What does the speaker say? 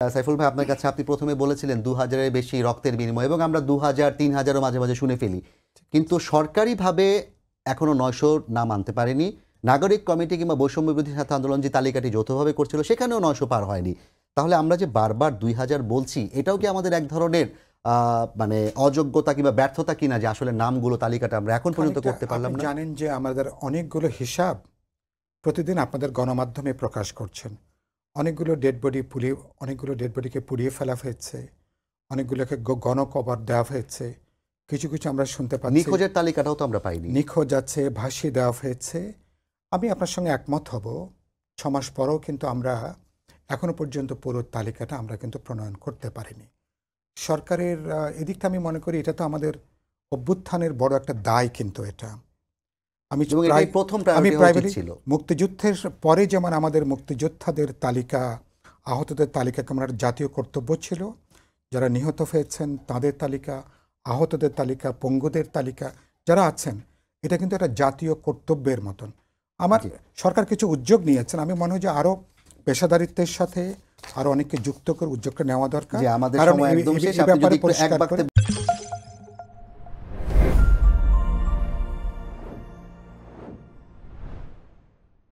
সাইফুল ভাই, আপনার কাছে আপনি প্রথমে বলেছিলেন ২০০০-এর বেশি রক্তের বিনিময় এবং আমরা ২০০০, ৩০০০ও মাঝে, মাঝে শুনে ফেলি। কিন্তু সরকারিভাবে এখনো ৯০০ নাম আনতে পারেনি। নাগরিক কমিটি কিংবা বৈষম্য বিরোধী ছাত্র আন্দোলন যে তালিকাটি যৌথভাবে করছিল সেখানেও ৯০০ পার হয়নি। তাহলে আমরা যে বারবার ২০০০ বলছি এটাও কি আমাদের এক ধরনের মানে অযোগ্যতা কিংবা ব্যর্থতা কিনা যে আসলে নামগুলো তালিকাটা আমরা এখন পর্যন্ত করতে পারলাম না? জানেন যে আমাদের অনেকগুলো হিসাব প্রতিদিন আপনাদের গণমাধ্যমে প্রকাশ করছেন। অনেকগুলো ডেড বডিকে পুড়িয়ে ফেলা হয়েছে, অনেকগুলোকে গণকবর দেওয়া হয়েছে। কিছু কিছু আমরা শুনতে পাচ্ছি নিখোঁজের তালিকাটাও তো আমরা পাইনি। নিখোঁজ আছে, ভাসিয়ে দেওয়া হয়েছে। আমি আপনার সঙ্গে একমত হব, ৬ মাস পরেও কিন্তু আমরা এখনো পর্যন্ত পুরো তালিকাটা আমরা কিন্তু প্রণয়ন করতে পারিনি। সরকারের এদিকটা আমি মনে করি এটা তো আমাদের অভ্যুত্থানের বড় একটা দায়, কিন্তু এটা আমি প্রাইমারি মুক্তিযুদ্ধের পরে যেমন আমাদের মুক্তিযোদ্ধাদের তালিকা, আহতদের তালিকাকে আমরা জাতীয় কর্তব্য ছিল, যারা নিহত হয়েছেন তাদের তালিকা, আহতদের তালিকা, পঙ্গুদের তালিকা যারা আছেন, এটা কিন্তু একটা জাতীয় কর্তব্যের মতন। আমার সরকার কিছু উদ্যোগ নিয়েছেন, আমি মনে হয় যে আরও পেশাদারিত্বের সাথে আরও অনেককে যুক্ত করে উদ্যোগটা নেওয়া দরকার। কারণ